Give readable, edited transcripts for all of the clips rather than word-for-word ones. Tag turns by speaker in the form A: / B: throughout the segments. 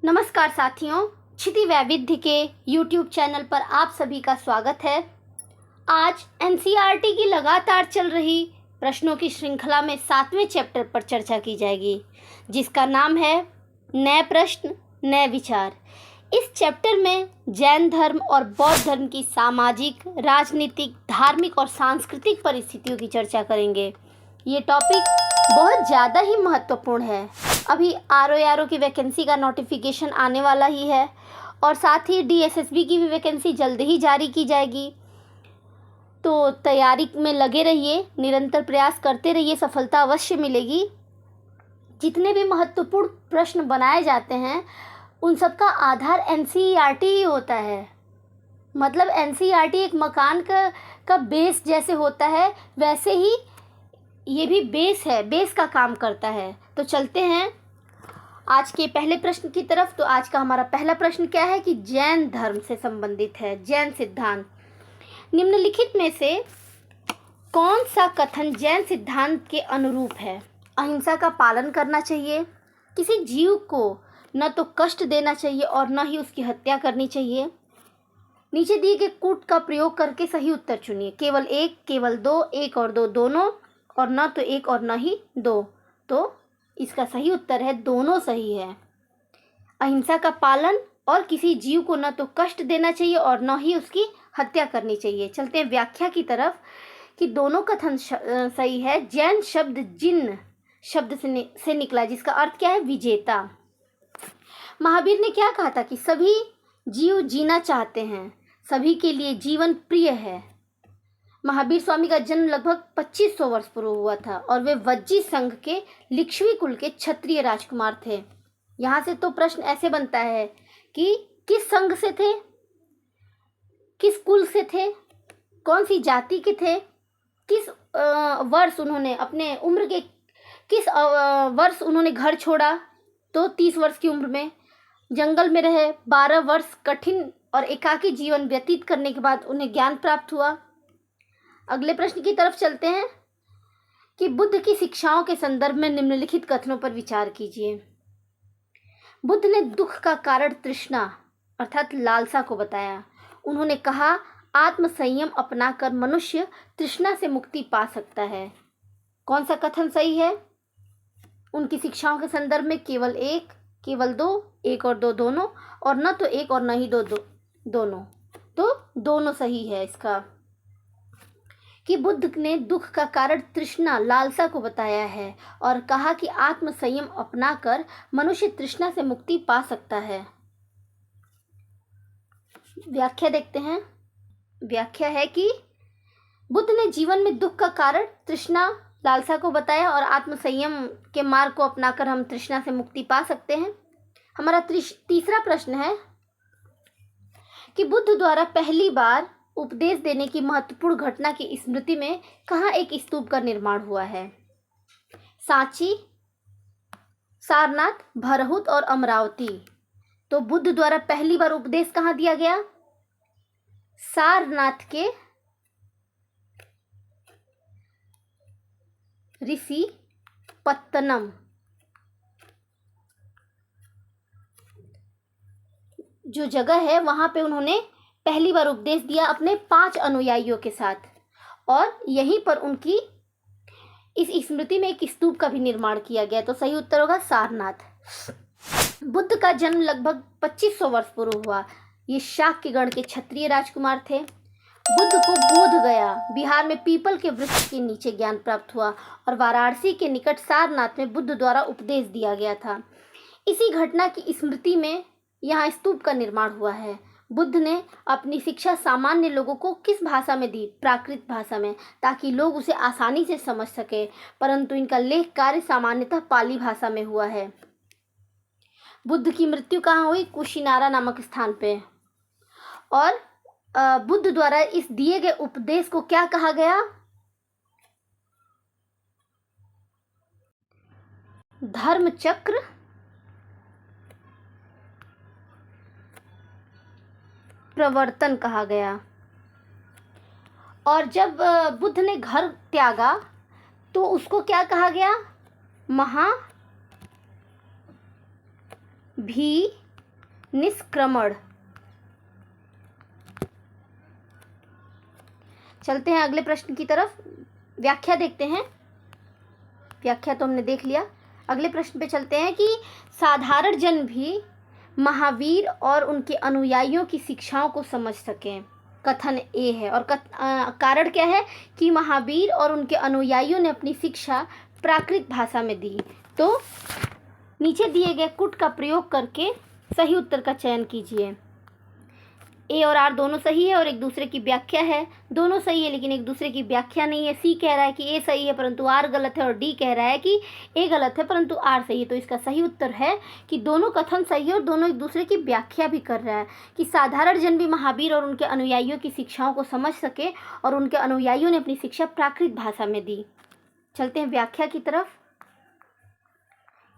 A: नमस्कार साथियों, क्षिति वैविध्य के YouTube चैनल पर आप सभी का स्वागत है। आज NCERT की लगातार चल रही प्रश्नों की श्रृंखला में 7वें चैप्टर पर चर्चा की जाएगी, जिसका नाम है नए प्रश्न नए विचार। इस चैप्टर में जैन धर्म और बौद्ध धर्म की सामाजिक, राजनीतिक, धार्मिक और सांस्कृतिक परिस्थितियों की चर्चा करेंगे। ये टॉपिक बहुत ज़्यादा ही महत्वपूर्ण है। अभी RO की वैकेंसी का नोटिफिकेशन आने वाला ही है और साथ ही DSSB की भी वैकेंसी जल्द ही जारी की जाएगी। तो तैयारी में लगे रहिए, निरंतर प्रयास करते रहिए, सफलता अवश्य मिलेगी। जितने भी महत्वपूर्ण प्रश्न बनाए जाते हैं उन सब का आधार NCERT ही होता है। मतलब NCERT एक मकान का बेस जैसे होता है, वैसे ही ये भी बेस है, बेस का काम करता है। तो चलते हैं आज के पहले प्रश्न की तरफ। तो आज का हमारा पहला प्रश्न क्या है कि जैन धर्म से संबंधित है, जैन सिद्धांत। निम्नलिखित में से कौन सा कथन जैन सिद्धांत के अनुरूप है? अहिंसा का पालन करना चाहिए, किसी जीव को न तो कष्ट देना चाहिए और न ही उसकी हत्या करनी चाहिए। नीचे दिए गए कूट का प्रयोग करके सही उत्तर चुनिए। केवल एक, केवल दो, एक और दो, दोनों, और न तो एक और न ही दो। तो इसका सही उत्तर है दोनों सही है। अहिंसा का पालन और किसी जीव को न तो कष्ट देना चाहिए और न ही उसकी हत्या करनी चाहिए। चलते हैं व्याख्या की तरफ कि दोनों कथन सही है। जैन शब्द जिन शब्द से निकला, जिसका अर्थ क्या है? विजेता। महावीर ने क्या कहा था कि सभी जीव जीना चाहते हैं, सभी के लिए जीवन प्रिय है। महावीर स्वामी का जन्म लगभग 2500 वर्ष पूर्व हुआ था और वे वज्जी संघ के लिच्छवी कुल के क्षत्रिय राजकुमार थे। यहाँ से तो प्रश्न ऐसे बनता है कि किस संघ से थे, किस कुल से थे, कौन सी जाति के थे, किस वर्ष उन्होंने अपने उम्र के किस वर्ष उन्होंने घर छोड़ा, तो 30 वर्ष की उम्र में जंगल में रहे। 12 वर्ष कठिन और एकाकी जीवन व्यतीत करने के बाद उन्हें ज्ञान प्राप्त हुआ। अगले प्रश्न की तरफ चलते हैं कि बुद्ध की शिक्षाओं के संदर्भ में निम्नलिखित कथनों पर विचार कीजिए। बुद्ध ने दुख का कारण तृष्णा अर्थात लालसा को बताया। उन्होंने कहा आत्म संयम अपनाकर मनुष्य तृष्णा से मुक्ति पा सकता है। कौन सा कथन सही है? उनकी शिक्षाओं के संदर्भ में केवल एक, केवल दो, एक और दो, दोनों, और न तो एक और न ही दो, दोनों। तो दोनों सही है इसका, कि बुद्ध ने दुख का कारण तृष्णा लालसा को बताया है और कहा कि आत्म संयम अपनाकर मनुष्य तृष्णा से मुक्ति पा सकता है। व्याख्या देखते हैं। व्याख्या है कि बुद्ध ने जीवन में दुख का कारण तृष्णा लालसा को बताया और आत्म संयम के मार्ग को अपनाकर हम तृष्णा से मुक्ति पा सकते हैं। हमारा तीसरा प्रश्न है कि बुद्ध द्वारा पहली बार उपदेश देने की महत्वपूर्ण घटना की स्मृति में कहाँ एक स्तूप का निर्माण हुआ है? सांची, सारनाथ, भरहुत और अमरावती। तो बुद्ध द्वारा पहली बार उपदेश कहाँ दिया गया? सारनाथ के ऋषि पत्तनम जो जगह है वहां पे उन्होंने पहली बार उपदेश दिया अपने 5 अनुयायियों के साथ, और यहीं पर उनकी इस स्मृति में एक स्तूप का भी निर्माण किया गया। तो सही उत्तर होगा सारनाथ। बुद्ध का जन्म लगभग 2500 वर्ष पूर्व हुआ। ये शाक्यगण के क्षत्रिय राजकुमार थे। बुद्ध को बोध गया बिहार में पीपल के वृक्ष के नीचे ज्ञान प्राप्त हुआ और वाराणसी के निकट सारनाथ में बुद्ध द्वारा उपदेश दिया गया था। इसी घटना की स्मृति में यहाँ स्तूप का निर्माण हुआ है। बुद्ध ने अपनी शिक्षा सामान्य लोगों को किस भाषा में दी? प्राकृत भाषा में, ताकि लोग उसे आसानी से समझ सके, परंतु इनका लेख कार्य सामान्यतः पाली भाषा में हुआ है। बुद्ध की मृत्यु कहाँ हुई? कुशिनारा नामक स्थान पे। और बुद्ध द्वारा इस दिए गए उपदेश को क्या कहा गया? धर्म चक्र प्रवर्तन कहा गया। और जब बुद्ध ने घर त्यागा तो उसको क्या कहा गया? महा भी निष्क्रमण। चलते हैं अगले प्रश्न की तरफ, व्याख्या देखते हैं। व्याख्या तो हमने देख लिया, अगले प्रश्न पे चलते हैं कि साधारण जन भी महावीर और उनके अनुयायियों की शिक्षाओं को समझ सकें। कथन ए है और कारण क्या है कि महावीर और उनके अनुयायियों ने अपनी शिक्षा प्राकृत भाषा में दी। तो नीचे दिए गए कुट का प्रयोग करके सही उत्तर का चयन कीजिए। ए और आर दोनों सही है और एक दूसरे की व्याख्या है। दोनों सही है लेकिन एक दूसरे की व्याख्या नहीं है। सी कह रहा है कि ए सही है परंतु आर गलत है और डी कह रहा है कि ए गलत है परंतु आर सही है। तो इसका सही उत्तर है कि दोनों कथन सही है और दोनों एक दूसरे की व्याख्या भी कर रहा है कि साधारण जन भी महावीर और उनके अनुयायियों की शिक्षाओं को समझ सके और उनके अनुयायियों ने अपनी शिक्षा प्राकृत भाषा में दी। चलते हैं व्याख्या की तरफ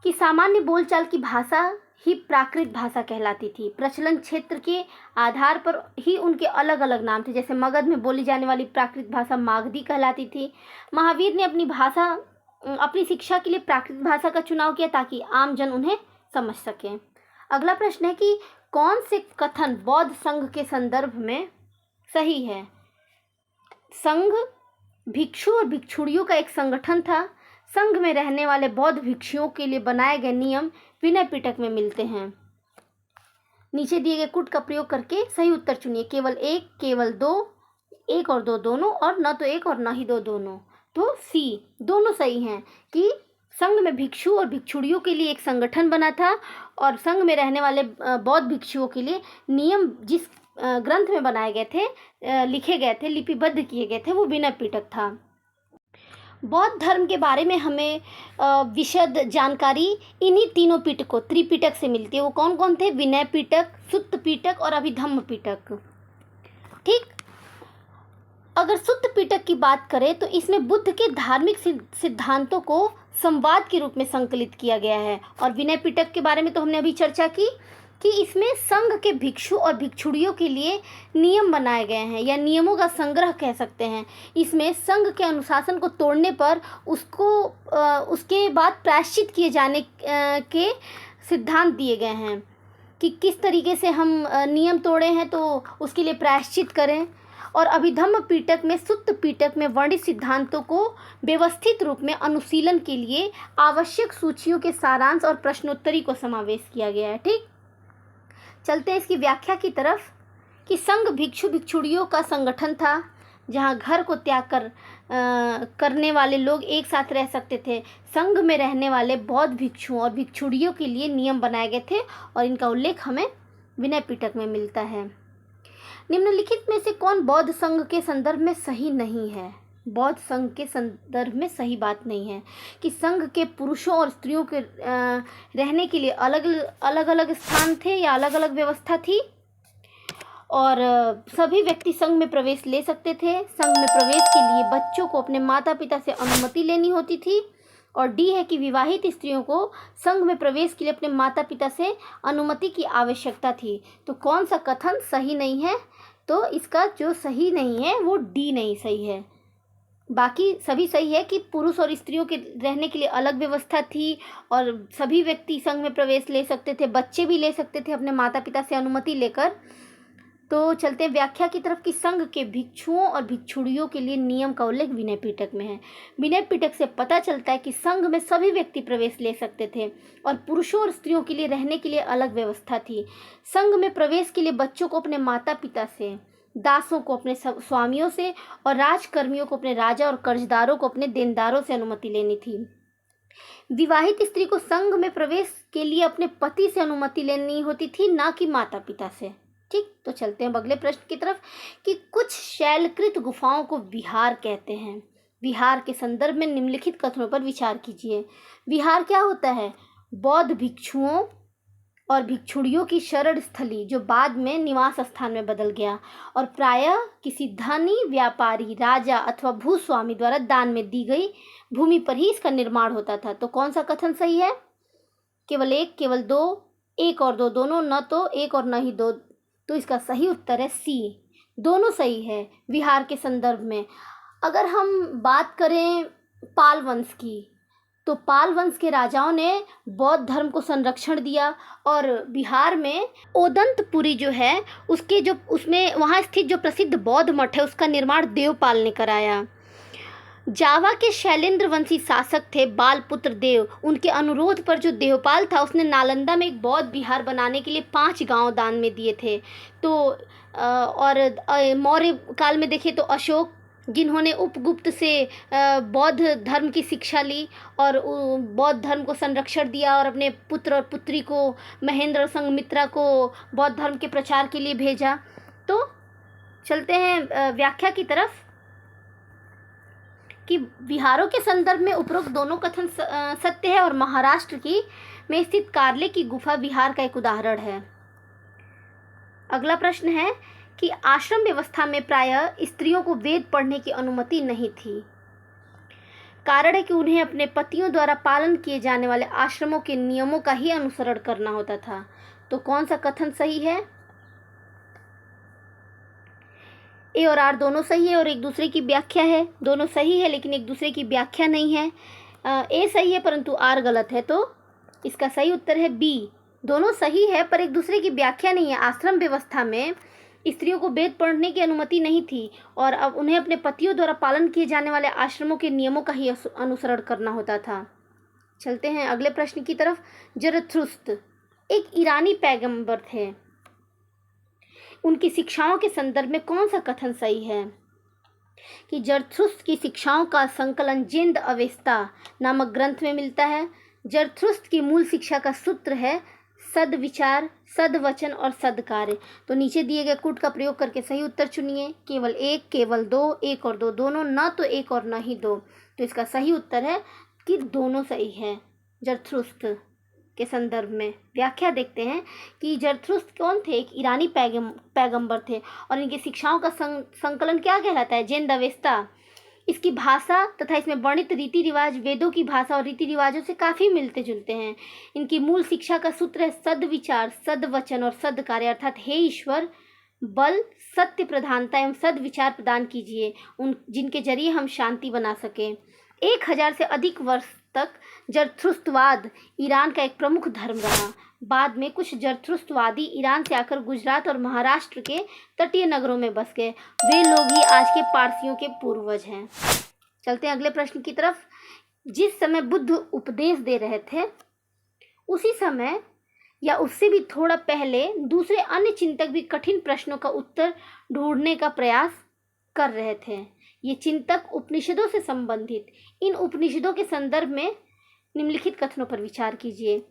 A: कि सामान्य बोलचाल की भाषा ही प्राकृत भाषा कहलाती थी। प्रचलन क्षेत्र के आधार पर ही उनके अलग अलग नाम थे। जैसे मगध में बोली जाने वाली प्राकृत भाषा मागधी कहलाती थी। महावीर ने अपनी शिक्षा के लिए प्राकृत भाषा का चुनाव किया ताकि आम जन उन्हें समझ सके। अगला प्रश्न है कि कौन से कथन बौद्ध संघ के संदर्भ में सही है। संघ भिक्षु और भिक्षुणियों का एक संगठन था। संघ में रहने वाले बौद्ध भिक्षुओं के लिए बनाए गए नियम विनय पिटक में मिलते हैं। नीचे दिए गए कुट का प्रयोग करके सही उत्तर चुनिए। केवल एक, केवल दो, एक और दो दोनों, और न तो एक और न ही दो दोनों। तो सी दोनों सही हैं कि संघ में भिक्षु और भिक्षुणियों के लिए एक संगठन बना था और संघ में रहने वाले बौद्ध भिक्षुओं के लिए नियम जिस ग्रंथ में बनाए गए थे, लिखे गए थे, लिपिबद्ध किए गए थे, वो विनय पिटक था। बौद्ध धर्म के बारे में हमें विशद जानकारी इन्हीं तीनों पिटकों त्रिपिटक से मिलती है। वो कौन कौन थे? विनय पिटक, सुत्त पिटक और अभिधम्म पिटक। ठीक, अगर सुत्त पिटक की बात करें तो इसमें बुद्ध के धार्मिक सिद्धांतों को संवाद के रूप में संकलित किया गया है। और विनय पिटक के बारे में तो हमने अभी चर्चा की कि इसमें संघ के भिक्षु और भिक्षुणियों के लिए नियम बनाए गए हैं या नियमों का संग्रह कह सकते हैं। इसमें संघ के अनुशासन को तोड़ने पर उसके बाद प्रायश्चित किए जाने के सिद्धांत दिए गए हैं कि किस तरीके से हम नियम तोड़े हैं तो उसके लिए प्रायश्चित करें। और अभिधम्म पिटक में, सुत्त पिटक में वर्णित सिद्धांतों को व्यवस्थित रूप में अनुशीलन के लिए आवश्यक सूचियों के सारांश और प्रश्नोत्तरी को समावेश किया गया है। ठीक, चलते हैं इसकी व्याख्या की तरफ कि संघ भिक्षु भिक्षुणियों का संगठन था जहां घर को त्याग करने वाले लोग एक साथ रह सकते थे। संघ में रहने वाले बौद्ध भिक्षुओं और भिक्षुणियों के लिए नियम बनाए गए थे और इनका उल्लेख हमें विनय पिटक में मिलता है। निम्नलिखित में से कौन बौद्ध संघ के संदर्भ में सही नहीं है? बौद्ध संघ के संदर्भ में सही बात नहीं है कि संघ के पुरुषों और स्त्रियों के रहने के लिए अलग अलग स्थान थे या अलग अलग व्यवस्था थी और सभी व्यक्ति संघ में प्रवेश ले सकते थे। संघ में प्रवेश के लिए बच्चों को अपने माता पिता से अनुमति लेनी होती थी। और डी है कि विवाहित स्त्रियों को संघ में प्रवेश के लिए अपने माता पिता से अनुमति की आवश्यकता थी। तो कौन सा कथन सही नहीं है? तो इसका जो सही नहीं है वो डी नहीं सही है। बाकी सभी सही है कि पुरुष और स्त्रियों के रहने के लिए अलग व्यवस्था थी और सभी व्यक्ति संघ में प्रवेश ले सकते थे, बच्चे भी ले सकते थे अपने माता पिता से अनुमति लेकर। तो चलते हैं व्याख्या की तरफ कि संघ के भिक्षुओं और भिक्षुणियों के लिए नियम का उल्लेख विनय पिटक में है। विनय पिटक से पता चलता है कि संघ में सभी व्यक्ति प्रवेश ले सकते थे और पुरुषों और स्त्रियों के लिए रहने के लिए अलग व्यवस्था थी। संघ में प्रवेश के लिए बच्चों को अपने माता पिता से, दासों को अपने स्वामियों से और राजकर्मियों को अपने राजा और कर्जदारों को अपने देनदारों से अनुमति लेनी थी। विवाहित स्त्री को संघ में प्रवेश के लिए अपने पति से अनुमति लेनी होती थी, ना कि माता पिता से। ठीक, तो चलते हैं अगले प्रश्न की तरफ कि कुछ शैलकृत गुफाओं को विहार कहते हैं। विहार के संदर्भ में निम्नलिखित कथनों पर विचार कीजिए। विहार क्या होता है? बौद्ध भिक्षुओं और भिक्षुणियों की शरण स्थली जो बाद में निवास स्थान में बदल गया और प्रायः किसी धनी व्यापारी, राजा अथवा भूस्वामी द्वारा दान में दी गई भूमि पर ही इसका निर्माण होता था। तो कौन सा कथन सही है? केवल एक, केवल दो, एक और दो दोनों, न तो एक और न ही दो। तो इसका सही उत्तर है सी, दोनों सही है विहार के संदर्भ में। अगर हम बात करें पाल वंश की तो पाल वंश के राजाओं ने बौद्ध धर्म को संरक्षण दिया और बिहार में ओदंतपुरी जो है उसके जो उसमें वहाँ स्थित जो प्रसिद्ध बौद्ध मठ है उसका निर्माण देवपाल ने कराया। जावा के शैलेंद्र वंशी शासक थे बालपुत्र देव, उनके अनुरोध पर जो देवपाल था उसने नालंदा में एक बौद्ध विहार बनाने के लिए 5 गांव दान में दिए थे। तो और मौर्य काल में देखें तो अशोक, जिन्होंने उपगुप्त से बौद्ध धर्म की शिक्षा ली और बौद्ध धर्म को संरक्षण दिया और अपने पुत्र और पुत्री को महेंद्र और संघमित्रा को बौद्ध धर्म के प्रचार के लिए भेजा। तो चलते हैं व्याख्या की तरफ कि बिहारों के संदर्भ में उपरोक्त दोनों कथन सत्य है और महाराष्ट्र की में स्थित कार्ले की गुफा बिहार का एक उदाहरण है। अगला प्रश्न है कि आश्रम व्यवस्था में प्रायः स्त्रियों को वेद पढ़ने की अनुमति नहीं थी। कारण है कि उन्हें अपने पतियों द्वारा पालन किए जाने वाले आश्रमों के नियमों का ही अनुसरण करना होता था। तो कौन सा कथन सही है? ए और आर दोनों सही है और एक दूसरे की व्याख्या है। दोनों सही है लेकिन एक दूसरे की व्याख्या नहीं है। ए सही है परंतु आर गलत है, तो इसका सही उत्तर है बी। दोनों सही है पर एक दूसरे की व्याख्या नहीं है। आश्रम व्यवस्था में स्त्रियों को वेद पढ़ने की अनुमति नहीं थी और अब उन्हें अपने पतियों द्वारा पालन किए जाने वाले आश्रमों के नियमों का ही अनुसरण करना होता था। चलते हैं अगले प्रश्न की तरफ। जरथुस्त्र एक ईरानी पैगंबर थे, उनकी शिक्षाओं के संदर्भ में कौन सा कथन सही है? कि जरथुस्त्र की शिक्षाओं का संकलन जिंद अवेस्ता नामक ग्रंथ में मिलता है। जरथुस्त्र की मूल शिक्षा का सूत्र है सद्विचार, सद्वचन और सद्कार्य। तो नीचे दिए गए कूट का प्रयोग करके सही उत्तर चुनिए। केवल एक, केवल दो, एक और दो, दोनों, न तो एक और न ही दो। तो इसका सही उत्तर है कि दोनों सही है। जरथुस्त्र के संदर्भ में व्याख्या देखते हैं कि जरथुस्त्र कौन थे? एक ईरानी पैगंबर थे और इनकी शिक्षाओं का संकलन क्या कहलाता है? जैन अवेस्ता। इसकी भाषा तथा इसमें वर्णित रीति रिवाज वेदों की भाषा और रीति रिवाजों से काफ़ी मिलते जुलते हैं। इनकी मूल शिक्षा का सूत्र है सद्विचार, सद्वचन और सद्कार्य, अर्थात हे ईश्वर, बल, सत्य प्रधानता एवं सद्विचार प्रदान कीजिए उन जिनके जरिए हम शांति बना सकें। 1000 से अधिक वर्ष तक जरथुस्त्रवाद ईरान का एक प्रमुख धर्म रहा। बाद में कुछ जरथुस्त्रवादी ईरान से आकर गुजरात और महाराष्ट्र के तटीय नगरों में बस गए। वे लोग ही आज के पारसियों के पूर्वज हैं। चलते हैं अगले प्रश्न की तरफ। जिस समय बुद्ध उपदेश दे रहे थे उसी समय या उससे भी थोड़ा पहले दूसरे अन्य चिंतक भी कठिन प्रश्नों का उत्तर ढूंढने का प्रयास कर रहे थे। ये चिंतक उपनिषदों से संबंधित इन उपनिषदों के संदर्भ में निम्नलिखित कथनों पर विचार कीजिए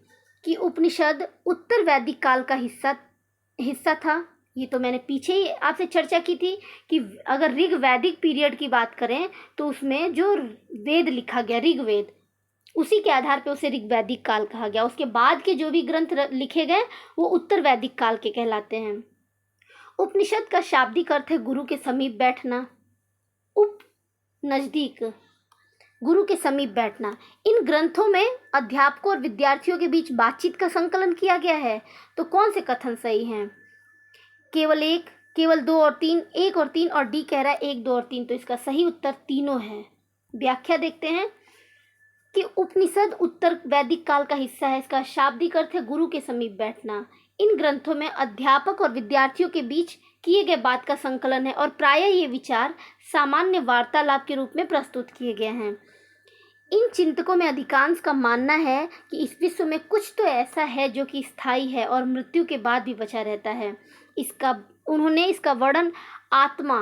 A: कि उपनिषद उत्तर वैदिक काल का हिस्सा था। ये तो मैंने पीछे ही आपसे चर्चा की थी कि अगर ऋग वैदिक पीरियड की बात करें तो उसमें जो वेद लिखा गया ऋग्वेद, उसी के आधार पर उसे ऋग वैदिक काल कहा गया। उसके बाद के जो भी ग्रंथ लिखे गए वो उत्तर वैदिक काल के कहलाते हैं। उपनिषद का शाब्दिक अर्थ है गुरु के समीप बैठना, नज़दीक, गुरु के समीप बैठना। इन ग्रंथों में अध्यापकों और विद्यार्थियों के बीच बातचीत का संकलन किया गया है। तो कौन से कथन सही हैं? केवल एक, केवल दो और तीन, एक और तीन, और डी कह रहा है एक, दो और तीन। तो इसका सही उत्तर तीनों है। व्याख्या देखते हैं कि उपनिषद उत्तर वैदिक काल का हिस्सा है। इसका शाब्दिक अर्थ है गुरु के समीप बैठना। इन ग्रंथों में अध्यापक और विद्यार्थियों के बीच किए गए बात का संकलन है और प्रायः ये विचार सामान्य वार्तालाप के रूप में प्रस्तुत किए गए हैं। इन चिंतकों में अधिकांश का मानना है कि इस विश्व में कुछ तो ऐसा है जो कि स्थायी है और मृत्यु के बाद भी बचा रहता है। उन्होंने इसका वर्णन आत्मा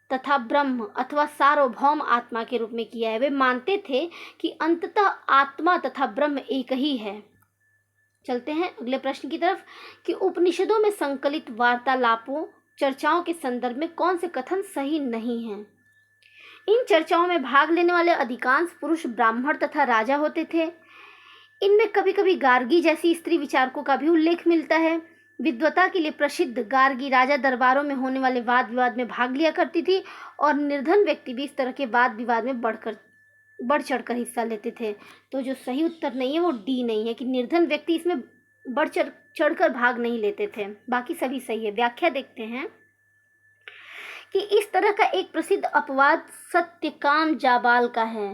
A: तथा ब्रह्म अथवा सार्वभौम आत्मा के रूप में किया है। वे मानते थे कि अंततः आत्मा तथा ब्रह्म एक ही है। चलते हैं अगले प्रश्न की तरफ कि उपनिषदों में संकलित वार्तालापों चर्चाओं के संदर्भ में कौन से कथन सही नहीं हैं? इन चर्चाओं में भाग लेने वाले अधिकांश पुरुष ब्राह्मण तथा राजा होते थे। इनमें कभी कभी गार्गी जैसी स्त्री विचारकों का भी उल्लेख मिलता है। विद्वता के लिए प्रसिद्ध गार्गी राजा दरबारों में होने वाले वाद विवाद में भाग लिया करती थी और निर्धन व्यक्ति भी इस तरह के वाद विवाद में बढ़ चढ़कर हिस्सा लेते थे। तो जो सही उत्तर नहीं है वो डी नहीं है कि निर्धन व्यक्ति इसमें बढ़ चढ़कर भाग नहीं लेते थे। बाकी सभी सही है। व्याख्या देखते हैं कि इस तरह का एक प्रसिद्ध अपवाद सत्यकाम जाबाल का है।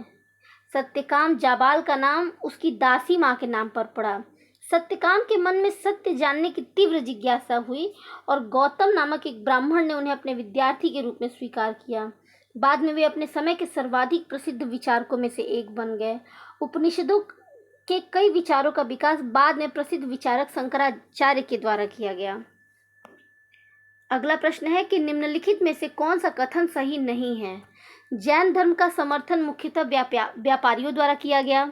A: सत्यकाम जाबाल का नाम उसकी दासी माँ के नाम पर पड़ा। सत्यकाम के मन में सत्य जानने की तीव्र जिज्ञासा हुई और गौतम नामक एक ब्राह्मण ने उन्हें अपने विद्यार्थी के रूप में स्वीकार किया। बाद में वे अपने समय के सर्वाधिक प्रसिद्ध विचारकों में से एक बन गए। उपनिषदों के कई विचारों का विकास बाद में प्रसिद्ध विचारक शंकराचार्य के द्वारा किया गया। अगला प्रश्न है कि निम्नलिखित में से कौन सा कथन सही नहीं है। जैन धर्म का समर्थन मुख्यतः व्यापारियों द्वारा किया गया।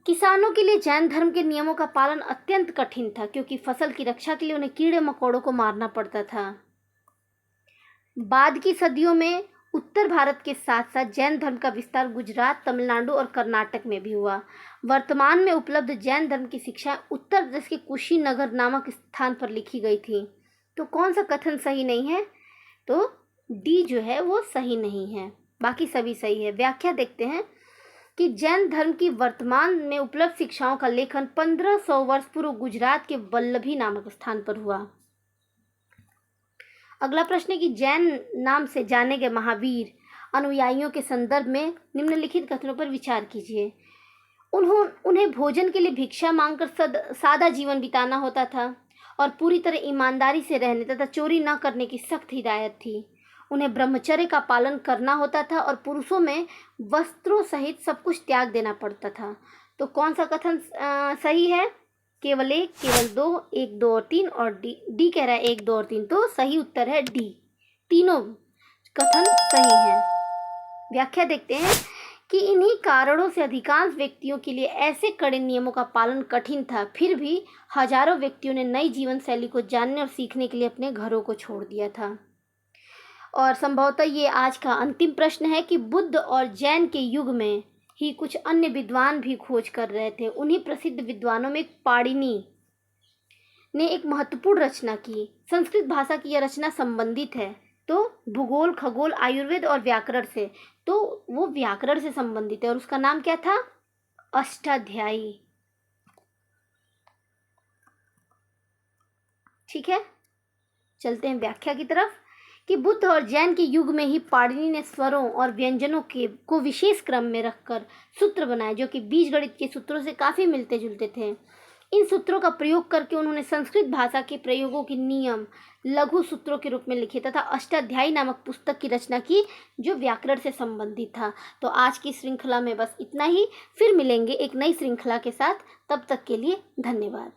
A: किसानों के लिए जैन धर्म के नियमों का पालन अत्यंत कठिन था, क्योंकि फसल की रक्षा के लिए उन्हें कीड़े मकोड़ों को मारना पड़ता था। बाद की सदियों में उत्तर भारत के साथ साथ जैन धर्म का विस्तार गुजरात, तमिलनाडु और कर्नाटक में भी हुआ। वर्तमान में उपलब्ध जैन धर्म की शिक्षा उत्तर प्रदेश के कुशीनगर नामक स्थान पर लिखी गई थी। तो कौन सा कथन सही नहीं है? तो डी जो है वो सही नहीं है, बाकी सभी सही है। व्याख्या देखते हैं कि जैन धर्म की वर्तमान में उपलब्ध शिक्षाओं का लेखन 1500 वर्ष पूर्व गुजरात के वल्लभी नामक स्थान पर हुआ। अगला प्रश्न है कि जैन नाम से जाने गए महावीर अनुयायियों के संदर्भ में निम्नलिखित कथनों पर विचार कीजिए। उन्हें भोजन के लिए भिक्षा मांगकर सादा जीवन बिताना होता था और पूरी तरह ईमानदारी से रहने तथा चोरी न करने की सख्त हिदायत थी। उन्हें ब्रह्मचर्य का पालन करना होता था और पुरुषों में वस्त्रों सहित सब कुछ त्याग देना पड़ता था। तो कौन सा कथन सही है? केवल एक, केवल दो, 1, 2 और 3 और डी कह रहा है 1, 2 और 3। तो सही उत्तर है डी, तीनों कथन सही हैं। व्याख्या देखते हैं कि इन्हीं कारणों से अधिकांश व्यक्तियों के लिए ऐसे कड़े नियमों का पालन कठिन था, फिर भी हजारों व्यक्तियों ने नई जीवन शैली को जानने और सीखने के लिए अपने घरों को छोड़ दिया था। और संभवतः ये आज का अंतिम प्रश्न है कि बुद्ध और जैन के युग में ही कुछ अन्य विद्वान भी खोज कर रहे थे। उन्हीं प्रसिद्ध विद्वानों में पाणिनि ने एक महत्वपूर्ण रचना की। संस्कृत भाषा की यह रचना संबंधित है तो भूगोल, खगोल, आयुर्वेद और व्याकरण से, तो वो व्याकरण से संबंधित है और उसका नाम क्या था? अष्टाध्यायी। ठीक है, चलते हैं व्याख्या की तरफ कि बुद्ध और जैन के युग में ही पाणिनि ने स्वरों और व्यंजनों को विशेष क्रम में रखकर सूत्र बनाए, जो कि बीजगणित के सूत्रों से काफ़ी मिलते जुलते थे। इन सूत्रों का प्रयोग करके उन्होंने संस्कृत भाषा के प्रयोगों के नियम लघु सूत्रों के रूप में लिखे तथा अष्टाध्यायी नामक पुस्तक की रचना की, जो व्याकरण से संबंधित था। तो आज की श्रृंखला में बस इतना ही, फिर मिलेंगे एक नई श्रृंखला के साथ। तब तक के लिए धन्यवाद।